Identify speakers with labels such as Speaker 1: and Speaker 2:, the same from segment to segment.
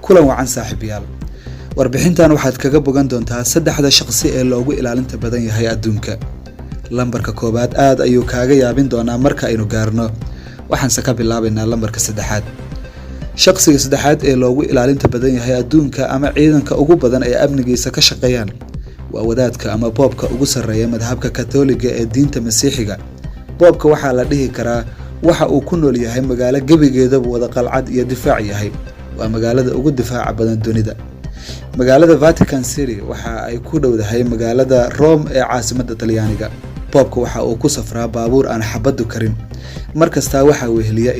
Speaker 1: kulan wacan saaxiibayaal warbixintan waxaad kaga bogan doontaa saddexda shaqsi ee loogu ilaalinta badan yahay adduunka. lambarka koobaad aad ayuu kaaga yaabin doonaa marka aynu gaarno, waxaanse ka bilaabaynaa lambarka saddexaad. shaqsiga saddexaad ee loogu ilaalinta badan yahay adduunka ama ciidanka ugu badan ee amnigiisa ka shaqeeyaan waa wadaadka ama boobka ugu sarreeya madhabka Katoliga ee diinta Masiixiga. boobka waxaa la dhihi karaa waxa uu ku nool yahay magaalo gebigeeda wada qalcad iyo difaac yahay. waa magaalada ugu difaaca badan dunida. magaalada Vatican City waxa ay ku dhowdahay magaalada Rome ee caasimadda Talyaaniga. boobka waxa uu ku safraa baabuur aan xabadu karin. markasta waxa uu heliya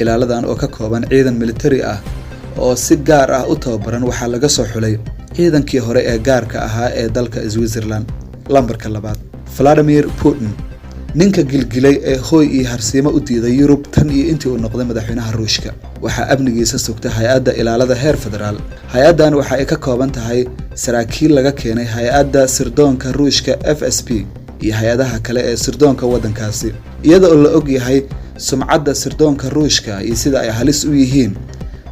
Speaker 1: ilaaladan oo ka kooban ciidan military ah oo si gaar ah u tababaran. waxaa laga soo xulay ciidankii hore ee gaarka ahaa ee dalka Switzerland. lambarka labaad, Vladimir Putin, ninka gilgilay ee hooy iyo harsiimo u diiday Yurub tan iyo intii uu noqday madaxweynaha Ruushka. waxaa amnigiisa sugta hay'adda ilaalada heer federaal. hay'addan waxa ay ka kooban tahay saraakiil laga keenay hay'adda sirdoonka Ruushka FSB iyo hay'adaha kale ee sirdoonka waddankaasi. iyada oo la og yahay sumcadda sirdoonka Ruushka iyo sida ay halis u yihiin,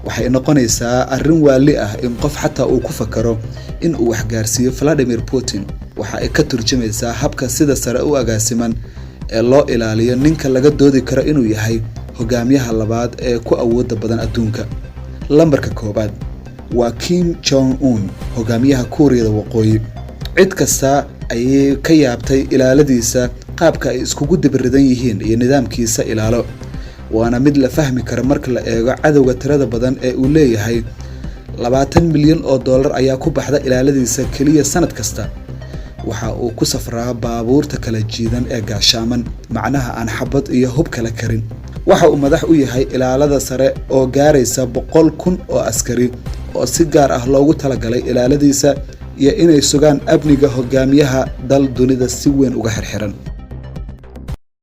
Speaker 1: waxay noqonaysaa arrin waali ah in qof xataa uu ku fakaro in uu wax gaarsiiyo Vladimir Putin. waxa ay ka turjumaysaa habka sida sare u agaasiman ee loo ilaaliyo ninka laga doodi karo inuu yahay hogaamiyaha labaad ee ku awoodda badan adduunka. lambarka koobaad waa Kim Jong Un, hogaamiyaha Kuuriyada Waqooyi. cid kasta ayay ka yaabtay ilaaladiisa, qaabka ay iskugu dibiridan yihiin iyo nidaamkiisa ilaalo. waana mid la fahmi karo marka la eego cadowga tirada badan ee uu leeyahay. $20 milyan ayaa ku baxda ilaaladiisa kaliya sanad kasta. waxa uu ku safraa baabuurta kala jiidan ee gaashaaman, macnaha aan xabad iyo hub kala karin. waxa uu madax u yahay ilaalada sare oo gaaraysa 100,000 oo askari oo si gaar ah loogu talagalay ilaaladiisa iyo inay sugaan amniga hogaamiyaha dal dunida si weyn uga xirxiran.